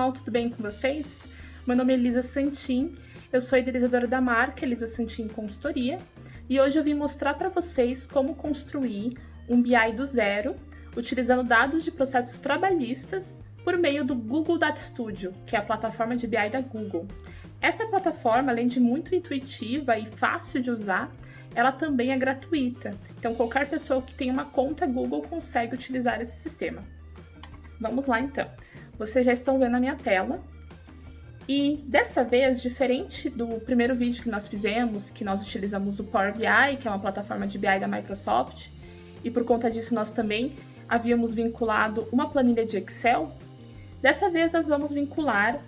pessoal, tudo bem com vocês? Meu nome é Elisa Santin, eu sou idealizadora da marca Elisa Santin Consultoria e hoje eu vim mostrar para vocês como construir um BI do zero, utilizando dados de processos trabalhistas por meio do Google Data Studio, que é a plataforma de BI da Google. Essa plataforma, além de muito intuitiva e fácil de usar, ela também é gratuita, então qualquer pessoa que tenha uma conta Google consegue utilizar esse sistema. Vamos lá então. Vocês já estão vendo a minha tela. E dessa vez, diferente do primeiro vídeo que nós fizemos, que nós utilizamos o Power BI, que é uma plataforma de BI da Microsoft, e por conta disso nós também havíamos vinculado uma planilha de Excel, dessa vez nós vamos vincular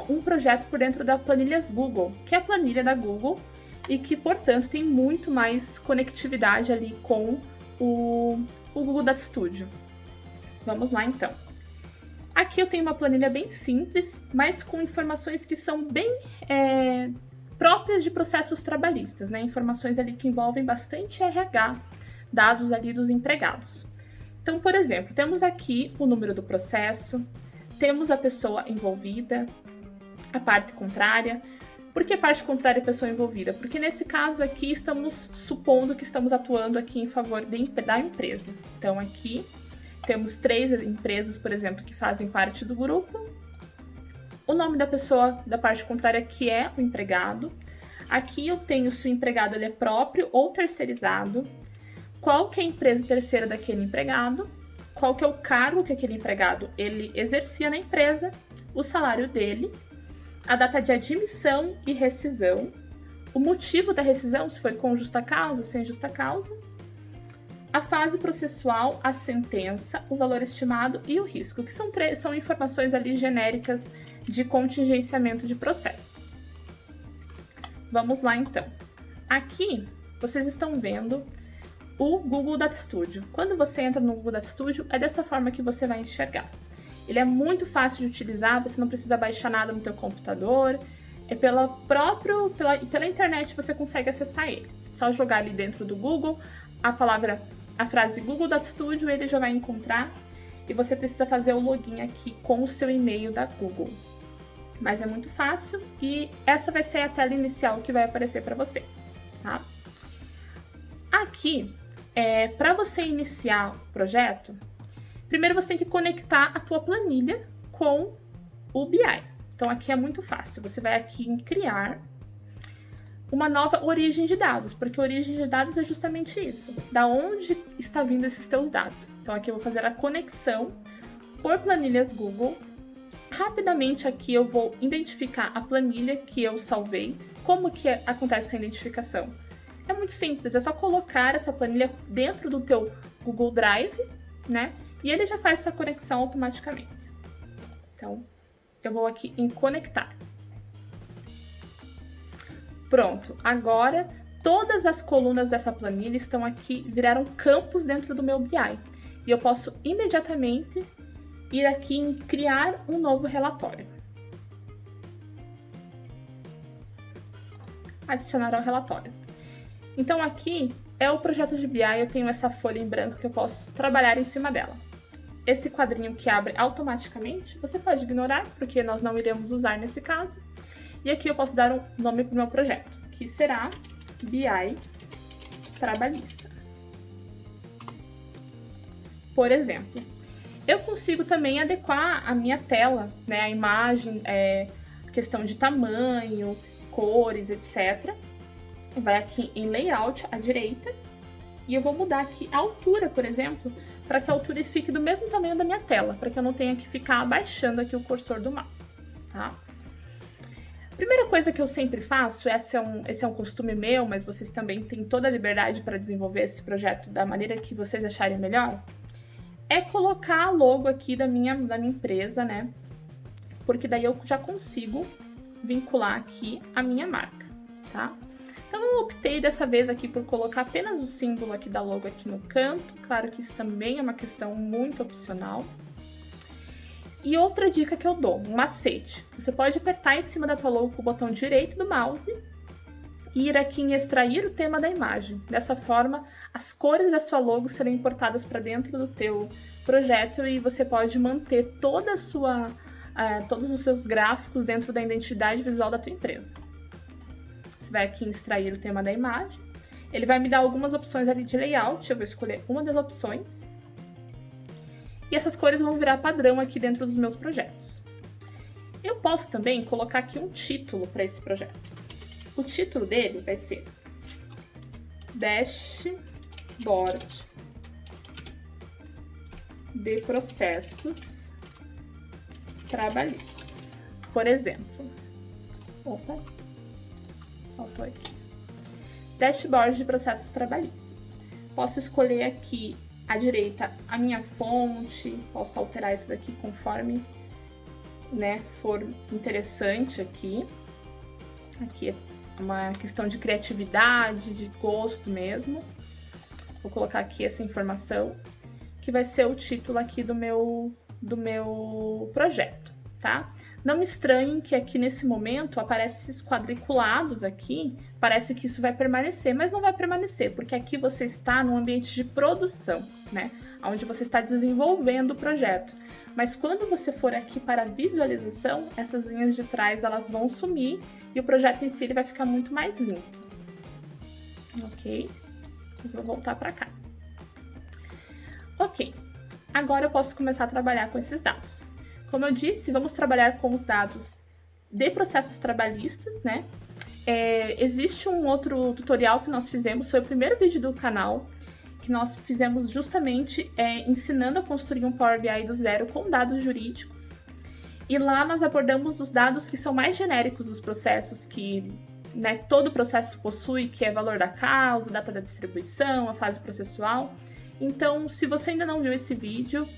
um projeto por dentro da Planilhas Google, que é a planilha da Google, e que, portanto, tem muito mais conectividade ali com o Google Data Studio. Vamos lá, então. Aqui eu tenho uma planilha bem simples, mas com informações que são bem próprias de processos trabalhistas, né? Informações ali que envolvem bastante RH, dados ali dos empregados. Então, por exemplo, temos aqui o número do processo, temos a pessoa envolvida, a parte contrária. Por que parte contrária à pessoa envolvida? Porque nesse caso aqui estamos supondo que estamos atuando aqui em favor da empresa. Então, aqui temos 3 empresas, por exemplo, que fazem parte do grupo. O nome da pessoa da parte contrária que é o empregado. Aqui eu tenho se o empregado ele é próprio ou terceirizado. Qual que é a empresa terceira daquele empregado. Qual que é o cargo que aquele empregado ele exercia na empresa. O salário dele. A data de admissão e rescisão. O motivo da rescisão, se foi com justa causa, sem justa causa. A fase processual, a sentença, o valor estimado e o risco, que são informações ali genéricas de contingenciamento de processos. Vamos lá, então. Aqui, vocês estão vendo o Google Data Studio. Quando você entra no Google Data Studio, é dessa forma que você vai enxergar. Ele é muito fácil de utilizar, você não precisa baixar nada no teu computador, pela internet você consegue acessar ele. Só jogar ali dentro do Google a frase Google Data Studio, ele já vai encontrar e você precisa fazer o login aqui com o seu e-mail da Google. Mas é muito fácil e essa vai ser a tela inicial que vai aparecer para você, tá? Aqui, para você iniciar o projeto, primeiro você tem que conectar a tua planilha com o BI. Então aqui é muito fácil, você vai aqui em criar uma nova origem de dados, porque a origem de dados é justamente isso, da onde está vindo esses teus dados. Então aqui eu vou fazer a conexão por planilhas Google. Rapidamente aqui eu vou identificar a planilha que eu salvei. Como que acontece essa identificação? É muito simples, é só colocar essa planilha dentro do teu Google Drive, né? E ele já faz essa conexão automaticamente. Então, eu vou aqui em conectar. Pronto, agora todas as colunas dessa planilha estão aqui, viraram campos dentro do meu BI. E eu posso imediatamente ir aqui em criar um novo relatório. Adicionar ao relatório. Então aqui é o projeto de BI, eu tenho essa folha em branco que eu posso trabalhar em cima dela. Esse quadrinho que abre automaticamente, você pode ignorar, porque nós não iremos usar nesse caso. E aqui eu posso dar um nome para o meu projeto, que será BI Trabalhista. Por exemplo, eu consigo também adequar a minha tela, né, a imagem, questão de tamanho, cores, etc. Vai aqui em Layout à direita e eu vou mudar aqui a altura, por exemplo, para que a altura fique do mesmo tamanho da minha tela, para que eu não tenha que ficar abaixando aqui o cursor do mouse, tá? Primeira coisa que eu sempre faço, esse é um costume meu, mas vocês também têm toda a liberdade para desenvolver esse projeto da maneira que vocês acharem melhor, é colocar a logo aqui da minha empresa, né? Porque daí eu já consigo vincular aqui a minha marca, tá? Então eu optei dessa vez aqui por colocar apenas o símbolo aqui da logo aqui no canto, claro que isso também é uma questão muito opcional. E outra dica que eu dou, um macete. Você pode apertar em cima da tua logo com o botão direito do mouse e ir aqui em extrair o tema da imagem. Dessa forma, as cores da sua logo serão importadas para dentro do teu projeto e você pode manter toda a sua todos os seus gráficos dentro da identidade visual da tua empresa. Você vai aqui em extrair o tema da imagem. Ele vai me dar algumas opções ali de layout, eu vou escolher uma das opções. E essas cores vão virar padrão aqui dentro dos meus projetos. Eu posso também colocar aqui um título para esse projeto. O título dele vai ser Dashboard de processos trabalhistas. Por exemplo, faltou aqui. Dashboard de processos trabalhistas. Posso escolher aqui à direita a minha fonte, posso alterar isso daqui conforme, né, for interessante aqui. Aqui é uma questão de criatividade, de gosto mesmo. Vou colocar aqui essa informação, que vai ser o título aqui do meu projeto, tá? Não me estranhem que aqui nesse momento aparecem esses quadriculados aqui, parece que isso vai permanecer, mas não vai permanecer, porque aqui você está num ambiente de produção, né? Onde você está desenvolvendo o projeto. Mas quando você for aqui para a visualização, essas linhas de trás elas vão sumir e o projeto em si ele vai ficar muito mais limpo. Ok? Mas vou voltar para cá. Ok, agora eu posso começar a trabalhar com esses dados. Como eu disse, vamos trabalhar com os dados de processos trabalhistas, né? Existe um outro tutorial que nós fizemos, foi o primeiro vídeo do canal, que nós fizemos justamente ensinando a construir um Power BI do zero com dados jurídicos. E lá nós abordamos os dados que são mais genéricos dos processos que, né, todo processo possui, que é valor da causa, data da distribuição, a fase processual. Então, se você ainda não viu esse vídeo,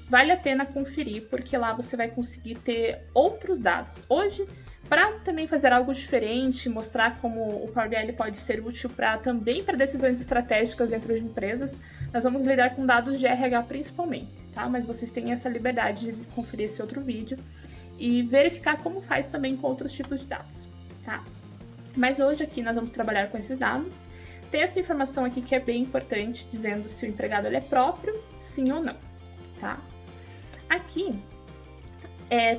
vale a pena conferir, porque lá você vai conseguir ter outros dados. Hoje, para também fazer algo diferente, mostrar como o Power BI pode ser útil também para decisões estratégicas dentro de empresas, nós vamos lidar com dados de RH principalmente, tá? Mas vocês têm essa liberdade de conferir esse outro vídeo e verificar como faz também com outros tipos de dados, tá? Mas hoje aqui nós vamos trabalhar com esses dados. Tem essa informação aqui que é bem importante, dizendo se o empregado ele é próprio, sim ou não, tá? Aqui,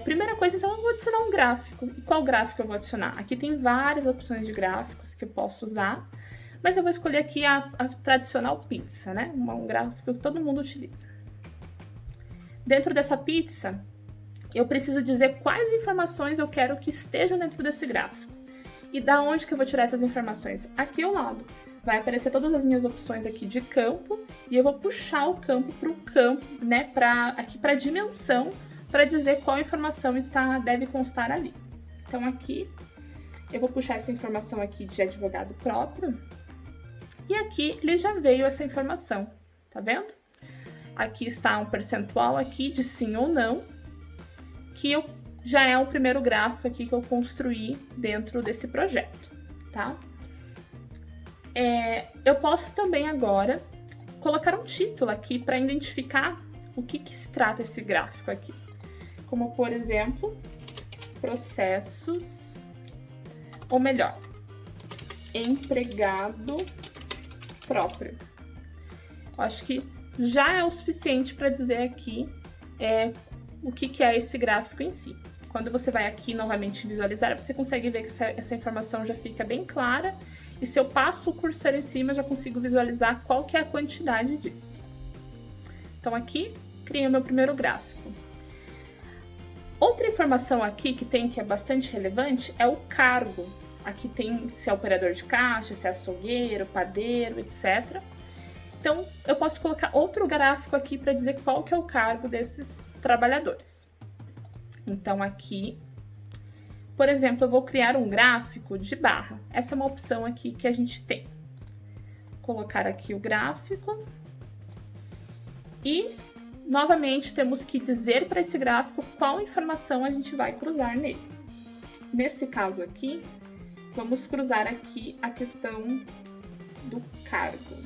primeira coisa, então eu vou adicionar um gráfico. E qual gráfico eu vou adicionar? Aqui tem várias opções de gráficos que eu posso usar, mas eu vou escolher aqui a tradicional pizza, né? Um gráfico que todo mundo utiliza. Dentro dessa pizza, eu preciso dizer quais informações eu quero que estejam dentro desse gráfico. E da onde que eu vou tirar essas informações? Aqui ao lado. Vai aparecer todas as minhas opções aqui de campo e eu vou puxar o campo para o campo, né, aqui para a dimensão, para dizer qual informação deve constar ali. Então aqui eu vou puxar essa informação aqui de advogado próprio e aqui ele já veio essa informação, tá vendo? Aqui está um percentual aqui de sim ou não, que já é o primeiro gráfico aqui que eu construí dentro desse projeto, tá? Eu posso também agora colocar um título aqui para identificar o que se trata esse gráfico aqui. Como, por exemplo, processos, ou melhor, empregado próprio. Eu acho que já é o suficiente para dizer aqui o que é esse gráfico em si. Quando você vai aqui novamente visualizar, você consegue ver que essa informação já fica bem clara. E se eu passo o cursor em cima, eu já consigo visualizar qual que é a quantidade disso. Então aqui, criei o meu primeiro gráfico. Outra informação aqui que é bastante relevante é o cargo. Aqui tem se é operador de caixa, se é açougueiro, padeiro, etc. Então, eu posso colocar outro gráfico aqui para dizer qual que é o cargo desses trabalhadores. Então aqui, por exemplo, eu vou criar um gráfico de barra. Essa é uma opção aqui que a gente tem. Colocar aqui o gráfico. E, novamente, temos que dizer para esse gráfico qual informação a gente vai cruzar nele. Nesse caso aqui, vamos cruzar aqui a questão do cargo.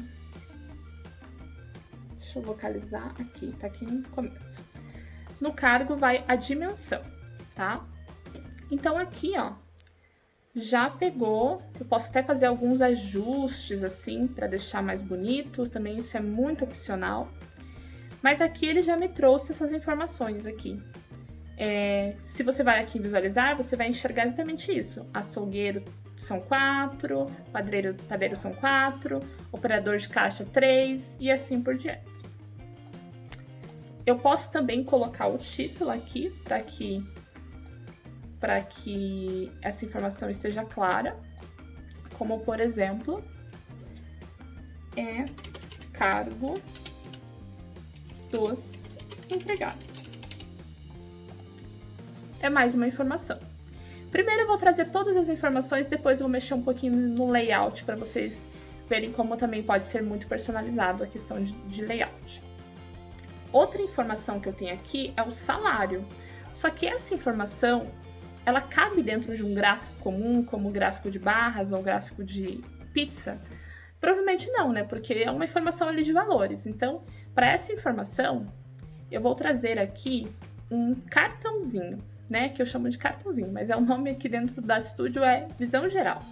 Deixa eu localizar aqui, tá aqui no começo. No cargo vai a dimensão, tá? Então aqui, ó, já pegou, eu posso até fazer alguns ajustes assim para deixar mais bonito, também isso é muito opcional. Mas aqui ele já me trouxe essas informações aqui. Se você vai aqui em visualizar, você vai enxergar exatamente isso. Açougueiro são 4, padeiro são 4, operador de caixa 3 e assim por diante. Eu posso também colocar o título aqui para que essa informação esteja clara, como por exemplo, cargo dos empregados. É mais uma informação. Primeiro eu vou trazer todas as informações, depois eu vou mexer um pouquinho no layout para vocês verem como também pode ser muito personalizado a questão de layout. Outra informação que eu tenho aqui é o salário. Só que essa informação, ela cabe dentro de um gráfico comum, como gráfico de barras ou gráfico de pizza? Provavelmente não, né? Porque é uma informação ali de valores. Então, para essa informação, eu vou trazer aqui um cartãozinho, né? Que eu chamo de cartãozinho, mas o nome aqui dentro do Data Studio é visão geral.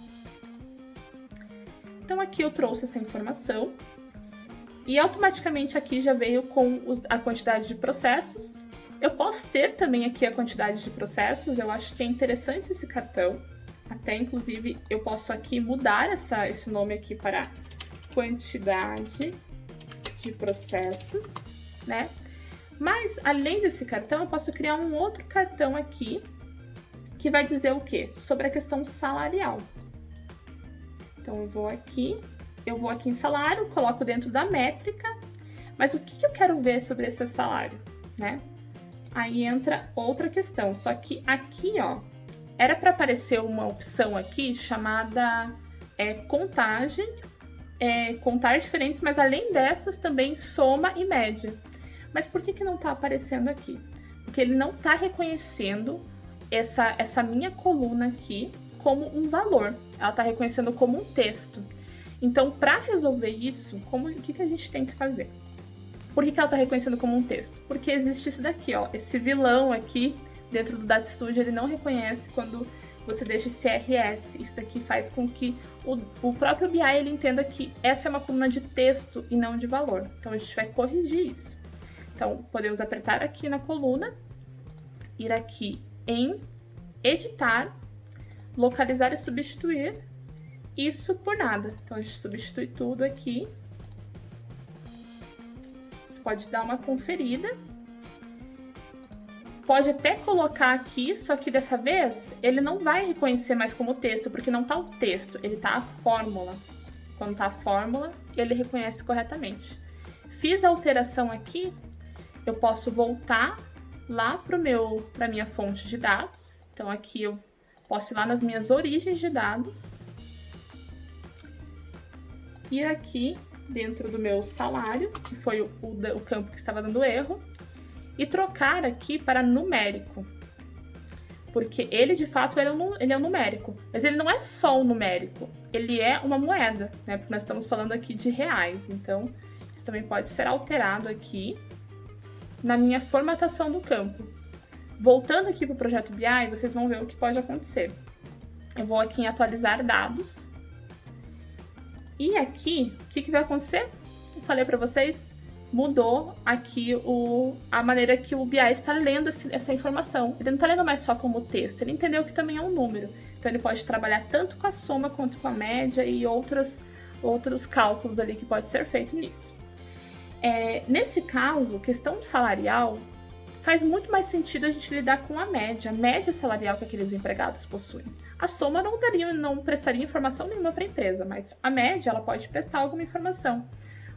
Então, aqui eu trouxe essa informação e automaticamente aqui já veio com a quantidade de processos. Eu posso ter também aqui a quantidade de processos, eu acho que é interessante esse cartão. Até, inclusive, eu posso aqui mudar esse nome aqui para quantidade de processos, né? Mas, além desse cartão, eu posso criar um outro cartão aqui que vai dizer o quê? Sobre a questão salarial. Então, eu vou aqui em salário, coloco dentro da métrica, mas o que eu quero ver sobre esse salário, né? Aí entra outra questão, só que aqui, ó, era para aparecer uma opção aqui chamada contagem, contar diferentes, mas além dessas também soma e média. Mas por que não está aparecendo aqui? Porque ele não está reconhecendo essa minha coluna aqui como um valor. Ela está reconhecendo como um texto. Então, para resolver isso, o que a gente tem que fazer? Por que ela está reconhecendo como um texto? Porque existe isso daqui, ó, esse vilão aqui dentro do Data Studio, ele não reconhece quando você deixa esse CRS. Isso daqui faz com que o próprio BI ele entenda que essa é uma coluna de texto e não de valor. Então, a gente vai corrigir isso. Então, podemos apertar aqui na coluna, ir aqui em editar, localizar e substituir isso por nada. Então, a gente substitui tudo aqui. Você pode dar uma conferida. Pode até colocar aqui, só que dessa vez ele não vai reconhecer mais como texto, porque não está o texto, ele está a fórmula. Quando está a fórmula, ele reconhece corretamente. Fiz a alteração aqui. Eu posso voltar lá para minha fonte de dados. Então, aqui eu posso ir lá nas minhas origens de dados. Ir aqui dentro do meu salário, que foi o campo que estava dando erro. E trocar aqui para numérico. Porque ele, de fato, ele é um numérico. Mas ele não é só um numérico. Ele é uma moeda, né? Porque nós estamos falando aqui de reais. Então, isso também pode ser alterado aqui na minha formatação do campo. Voltando aqui para o projeto BI, vocês vão ver o que pode acontecer. Eu vou aqui em atualizar dados. E aqui, o que vai acontecer? Eu falei para vocês, mudou aqui a maneira que o BI está lendo essa informação. Ele não está lendo mais só como texto, ele entendeu que também é um número. Então, ele pode trabalhar tanto com a soma quanto com a média e outros cálculos ali que pode ser feito nisso. Nesse caso, questão salarial, faz muito mais sentido a gente lidar com a média salarial que aqueles empregados possuem. A soma não prestaria informação nenhuma para a empresa, mas a média ela pode prestar alguma informação,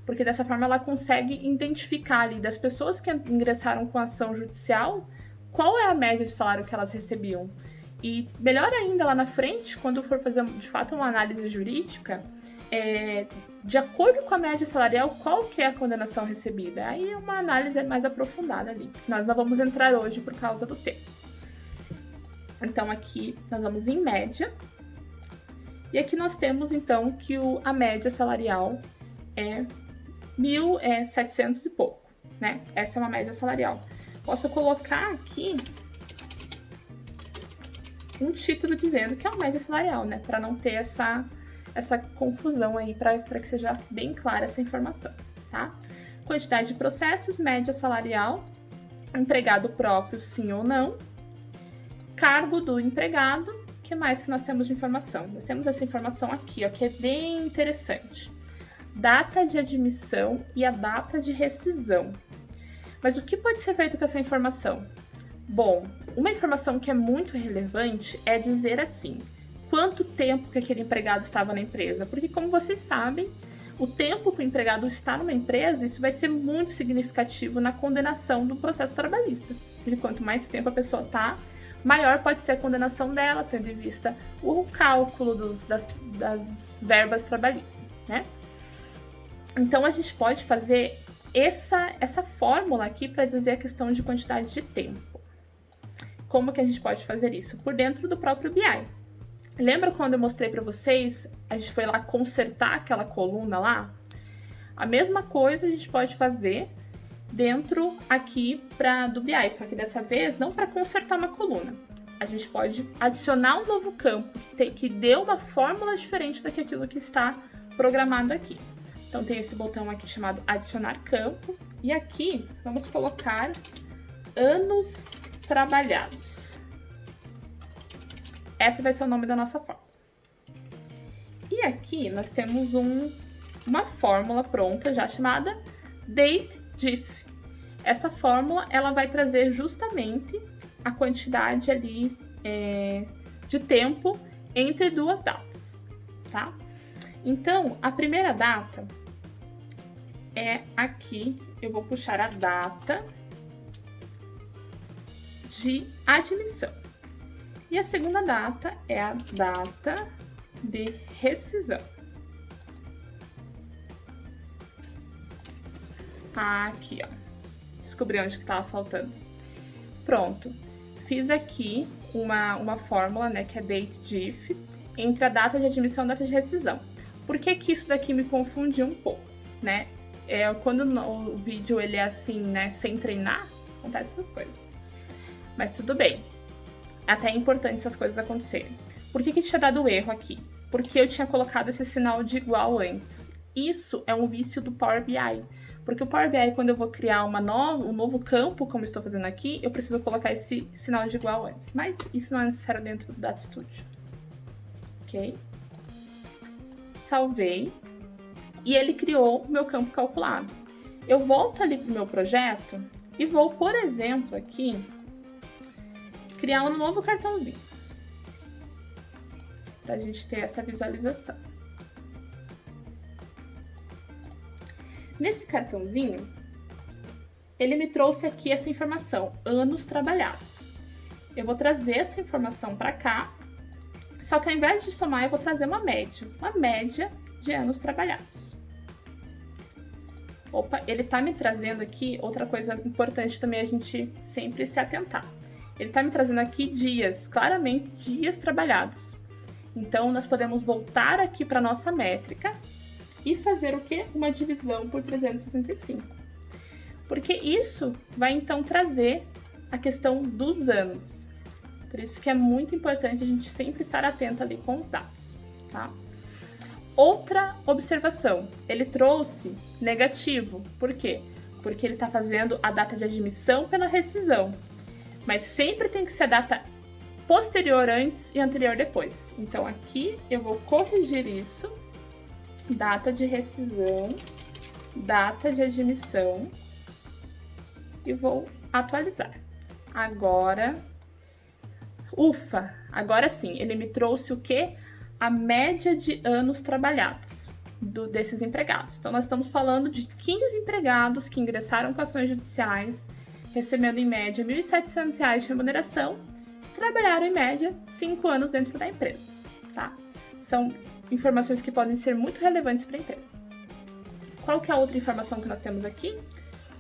porque dessa forma ela consegue identificar ali das pessoas que ingressaram com a ação judicial qual é a média de salário que elas recebiam. E melhor ainda lá na frente, quando for fazer de fato uma análise jurídica, de acordo com a média salarial, qual que é a condenação recebida? Aí é uma análise mais aprofundada ali, que nós não vamos entrar hoje por causa do tempo. Então aqui nós vamos em média, e aqui nós temos então que a média salarial é 1.700 e pouco, né? Essa é uma média salarial. Posso colocar aqui um título dizendo que é uma média salarial, né? Para não ter essa confusão aí, para que seja bem clara essa informação, tá? Quantidade de processos, média salarial. empregado próprio, sim ou não, cargo do empregado, o que mais que nós temos de informação? Nós temos essa informação aqui, ó, que é bem interessante. Data de admissão e a data de rescisão. Mas o que pode ser feito com essa informação? Bom, uma informação que é muito relevante é dizer assim, quanto tempo que aquele empregado estava na empresa, porque como vocês sabem, o tempo que o empregado está numa empresa, isso vai ser muito significativo na condenação do processo trabalhista. Porque quanto mais tempo a pessoa está, maior pode ser a condenação dela, tendo em vista o cálculo das verbas trabalhistas, né? Então, a gente pode fazer essa fórmula aqui para dizer a questão de quantidade de tempo. Como que a gente pode fazer isso? Por dentro do próprio BI. Lembra quando eu mostrei para vocês, a gente foi lá consertar aquela coluna lá? A mesma coisa a gente pode fazer dentro aqui do BI, só que dessa vez não para consertar uma coluna. A gente pode adicionar um novo campo que dê uma fórmula diferente daquilo que está programado aqui. Então tem esse botão aqui chamado adicionar campo e aqui vamos colocar anos trabalhados. Esse vai ser o nome da nossa fórmula. E aqui nós temos uma fórmula pronta já chamada DateDiff. Essa fórmula ela vai trazer justamente a quantidade ali de tempo entre duas datas, tá? Então, a primeira data é aqui, eu vou puxar a data de admissão. E a segunda data é a data de rescisão. Aqui, ó. Descobri onde que estava faltando. Pronto. Fiz aqui uma fórmula, né, que é DateDiff, entre a data de admissão e a data de rescisão. Por que que isso daqui me confundiu um pouco, né? Quando o vídeo ele é assim, né, sem treinar, acontecem essas coisas. Mas tudo bem. Até é importante essas coisas acontecerem. Por que tinha dado erro aqui? Porque eu tinha colocado esse sinal de igual antes. Isso é um vício do Power BI. Porque o Power BI, quando eu vou criar um novo campo, como estou fazendo aqui, eu preciso colocar esse sinal de igual antes. Mas isso não é necessário dentro do Data Studio. Ok? Salvei. E ele criou o meu campo calculado. Eu volto ali para o meu projeto e vou, por exemplo, aqui, criar um novo cartãozinho. Para a gente ter essa visualização. Nesse cartãozinho, ele me trouxe aqui essa informação, anos trabalhados. Eu vou trazer essa informação para cá, só que ao invés de somar, eu vou trazer uma média de anos trabalhados. Opa, ele está me trazendo aqui, outra coisa importante também a gente sempre se atentar. Ele está me trazendo aqui dias, claramente dias trabalhados. Então, nós podemos voltar aqui para a nossa métrica e fazer o quê? Uma divisão por 365. Porque isso vai, então, trazer a questão dos anos. Por isso que é muito importante a gente sempre estar atento ali com os dados, tá? Outra observação, ele trouxe negativo. Por quê? Porque ele está fazendo a data de admissão pela rescisão. Mas sempre tem que ser a data posterior antes e anterior depois. Então, aqui eu vou corrigir isso. Data de rescisão, data de admissão. E vou atualizar. Agora, ufa! Agora sim, ele me trouxe o quê? A média de anos trabalhados desses empregados. Então, nós estamos falando de 15 empregados que ingressaram com ações judiciais, recebendo em média R$ 1.700 de remuneração, trabalharam em média 5 anos dentro da empresa, tá? São informações que podem ser muito relevantes para a empresa. Qual que é a outra informação que nós temos aqui?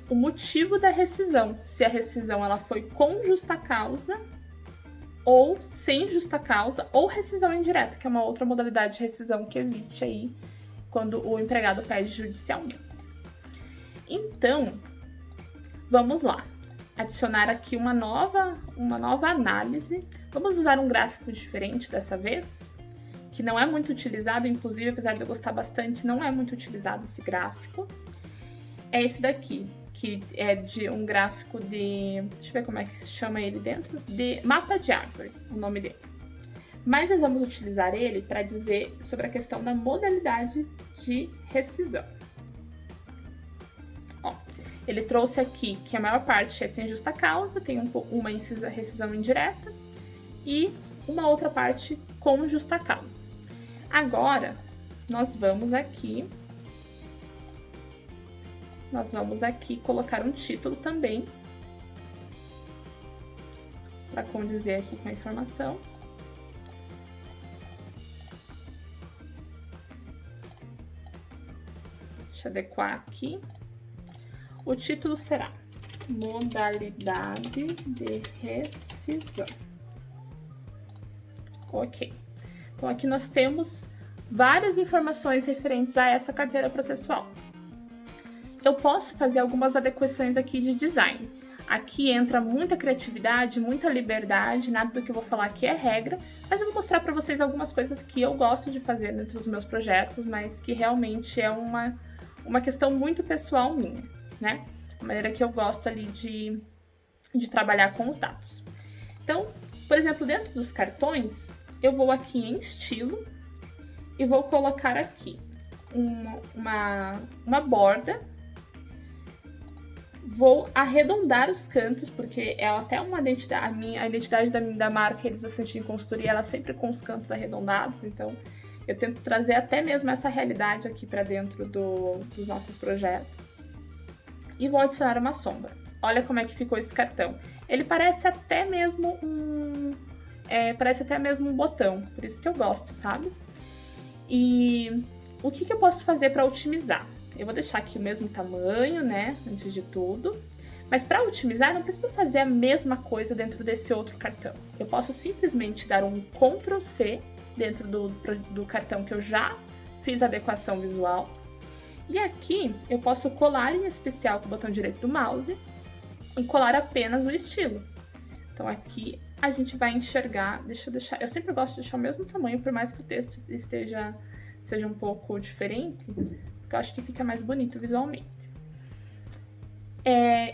O motivo da rescisão, se a rescisão ela foi com justa causa ou sem justa causa, ou rescisão indireta, que é uma outra modalidade de rescisão que existe aí quando o empregado pede judicialmente. Então, vamos lá. Adicionar aqui uma nova análise. Vamos usar um gráfico diferente dessa vez, que não é muito utilizado, inclusive, apesar de eu gostar bastante, não é muito utilizado esse gráfico. é esse daqui, que é de um gráfico de... Deixa eu ver como é que se chama ele dentro. De mapa de árvore, o nome dele. Mas nós vamos utilizar ele para dizer sobre a questão da modalidade de rescisão. Ó, ele trouxe aqui que a maior parte é sem justa causa, tem uma rescisão indireta e uma outra parte com justa causa. Agora, nós vamos aqui colocar um título também, para condizer aqui com a informação. Deixa eu adequar aqui. O título será Modalidade de rescisão. Ok. Então, aqui nós temos várias informações referentes a essa carteira processual. Eu posso fazer algumas adequações aqui de design. Aqui entra muita criatividade, muita liberdade, nada do que eu vou falar aqui é regra, mas eu vou mostrar para vocês algumas coisas que eu gosto de fazer dentro dos meus projetos, mas que realmente é uma questão muito pessoal minha, né? A maneira que eu gosto ali de trabalhar com os dados. Então, por exemplo, dentro dos cartões, eu vou aqui em estilo e vou colocar aqui uma borda. Vou arredondar os cantos, porque é até uma identidade, a identidade da marca Elisa Santin Consultoria, ela sempre com os cantos arredondados, então eu tento trazer até mesmo essa realidade aqui para dentro dos nossos projetos. E vou adicionar uma sombra. Olha como é que ficou esse cartão. Ele parece até mesmo um botão, por isso que eu gosto, sabe? E o que eu posso fazer para otimizar? Eu vou deixar aqui o mesmo tamanho, né, antes de tudo. Mas para otimizar, eu não preciso fazer a mesma coisa dentro desse outro cartão. Eu posso simplesmente dar um Ctrl C dentro do cartão que eu já fiz a adequação visual. E aqui eu posso colar em especial com o botão direito do mouse e colar apenas o estilo. Então aqui a gente vai enxergar, eu sempre gosto de deixar o mesmo tamanho, por mais que o texto seja um pouco diferente, porque eu acho que fica mais bonito visualmente.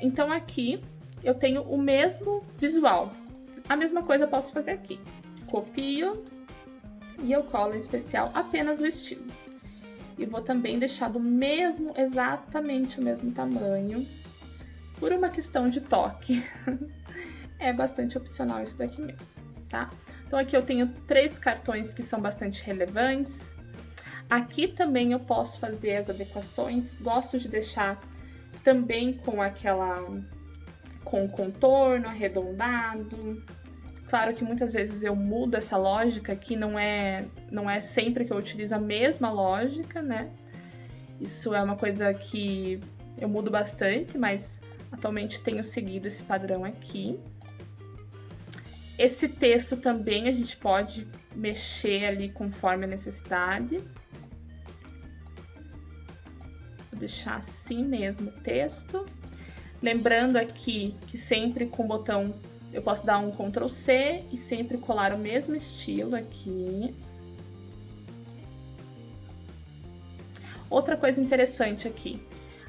Então aqui eu tenho o mesmo visual. A mesma coisa eu posso fazer aqui. Copio e eu colo em especial apenas o estilo. E vou também deixar exatamente o mesmo tamanho, por uma questão de toque. É bastante opcional isso daqui mesmo, tá? Então aqui eu tenho 3 cartões que são bastante relevantes. Aqui também eu posso fazer as adequações, gosto de deixar também com o contorno arredondado. Claro que muitas vezes eu mudo essa lógica aqui, não é sempre que eu utilizo a mesma lógica, né? Isso é uma coisa que eu mudo bastante, mas atualmente tenho seguido esse padrão aqui. Esse texto também a gente pode mexer ali conforme a necessidade. Vou deixar assim mesmo o texto. Lembrando aqui que sempre com o botão eu posso dar um Ctrl C e sempre colar o mesmo estilo aqui. Outra coisa interessante aqui.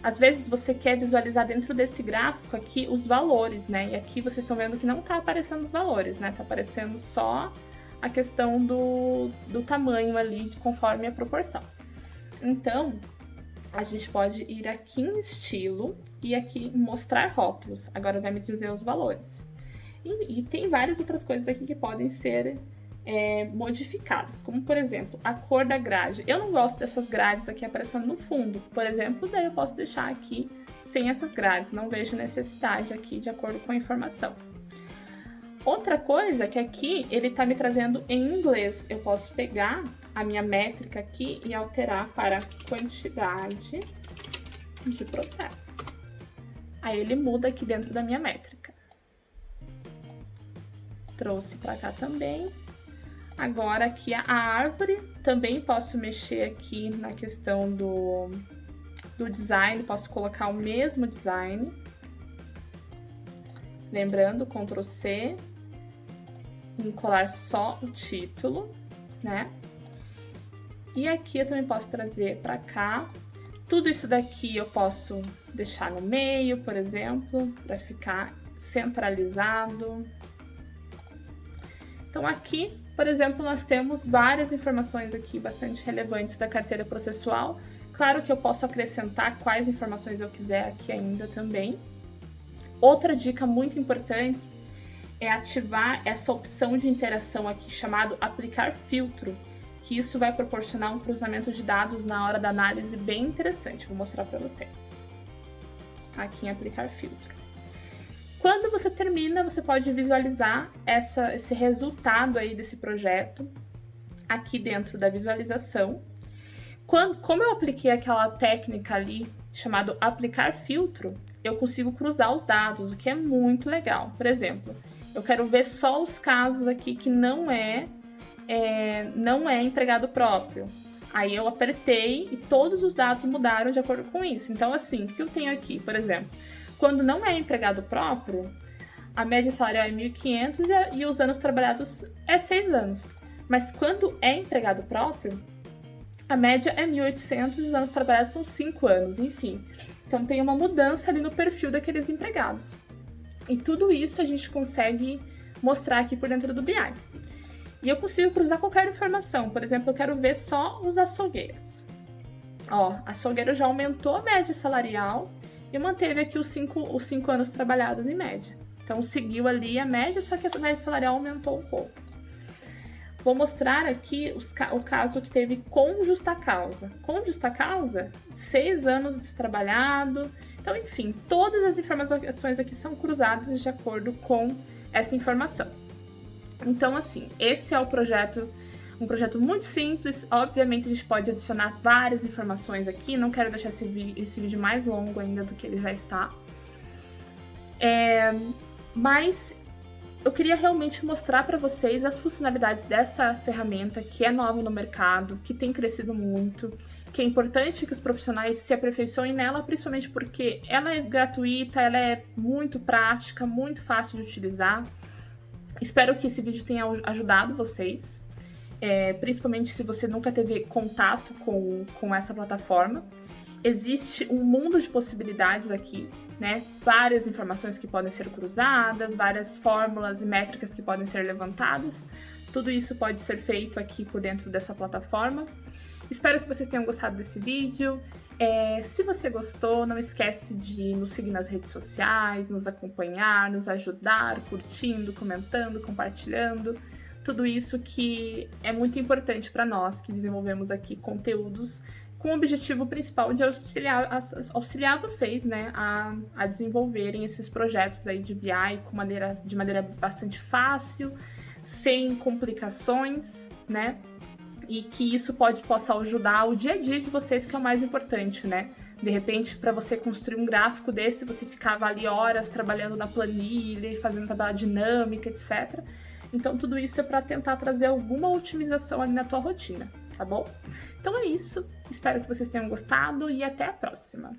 Às vezes você quer visualizar dentro desse gráfico aqui os valores, né? E aqui vocês estão vendo que não tá aparecendo os valores, né? Tá aparecendo só a questão do tamanho ali, conforme a proporção. Então, a gente pode ir aqui em estilo e aqui em mostrar rótulos. Agora vai me dizer os valores. E tem várias outras coisas aqui que podem ser modificadas, como por exemplo, a cor da grade. Eu não gosto dessas grades aqui aparecendo no fundo, por exemplo, daí eu posso deixar aqui sem essas grades, não vejo necessidade aqui de acordo com a informação. Outra coisa que aqui ele tá me trazendo em inglês, eu posso pegar a minha métrica aqui e alterar para quantidade de processos. Aí ele muda aqui dentro da minha métrica. Trouxe para cá também. Agora aqui a árvore, também posso mexer aqui na questão do design, posso colocar o mesmo design. Lembrando, Ctrl C, e colar só o título, né? E aqui eu também posso trazer para cá Tudo isso daqui eu posso deixar no meio, por exemplo, para ficar centralizado. Então aqui, por exemplo, nós temos várias informações aqui bastante relevantes da carteira processual. Claro que eu posso acrescentar quais informações eu quiser aqui ainda também. Outra dica muito importante é ativar essa opção de interação aqui chamado aplicar filtro, que isso vai proporcionar um cruzamento de dados na hora da análise bem interessante. Vou mostrar para vocês. Aqui em aplicar filtro. Quando você termina, você pode visualizar esse resultado aí desse projeto aqui dentro da visualização. Como eu apliquei aquela técnica ali chamado aplicar filtro, eu consigo cruzar os dados, o que é muito legal. Por exemplo, eu quero ver só os casos aqui que não é empregado próprio. Aí eu apertei e todos os dados mudaram de acordo com isso. Então, assim, o que eu tenho aqui, por exemplo, quando não é empregado próprio, a média salarial é 1.500 e os anos trabalhados é 6 anos. Mas quando é empregado próprio, a média é 1.800 e os anos trabalhados são 5 anos, enfim. Então tem uma mudança ali no perfil daqueles empregados. E tudo isso a gente consegue mostrar aqui por dentro do BI. E eu consigo cruzar qualquer informação. Por exemplo, eu quero ver só os açougueiros. Ó, açougueiro já aumentou a média salarial e manteve aqui os 5 anos trabalhados em média. Então seguiu ali a média, só que a média salarial aumentou um pouco. Vou mostrar aqui o caso que teve com justa causa. Com justa causa, 6 anos trabalhado. Então, enfim, todas as informações aqui são cruzadas de acordo com essa informação. Então, assim, esse é o projeto, um projeto muito simples. Obviamente, a gente pode adicionar várias informações aqui. Não quero deixar esse vídeo mais longo ainda do que ele já está. Mas eu queria realmente mostrar para vocês as funcionalidades dessa ferramenta que é nova no mercado, que tem crescido muito, que é importante que os profissionais se aperfeiçoem nela, principalmente porque ela é gratuita, ela é muito prática, muito fácil de utilizar. Espero que esse vídeo tenha ajudado vocês, principalmente se você nunca teve contato com essa plataforma. Existe um mundo de possibilidades aqui, né? Várias informações que podem ser cruzadas, várias fórmulas e métricas que podem ser levantadas. Tudo isso pode ser feito aqui por dentro dessa plataforma. Espero que vocês tenham gostado desse vídeo. Se você gostou, não esquece de nos seguir nas redes sociais, nos acompanhar, nos ajudar, curtindo, comentando, compartilhando. Tudo isso que é muito importante para nós que desenvolvemos aqui conteúdos com o objetivo principal de auxiliar vocês, né, a desenvolverem esses projetos aí de BI de maneira bastante fácil, sem complicações, né, e que isso possa ajudar o dia a dia de vocês, que é o mais importante, né. De repente, para você construir um gráfico desse, você ficava ali horas trabalhando na planilha e fazendo tabela dinâmica, etc. Então, tudo isso é para tentar trazer alguma otimização ali na tua rotina, tá bom? Então é isso, espero que vocês tenham gostado e até a próxima!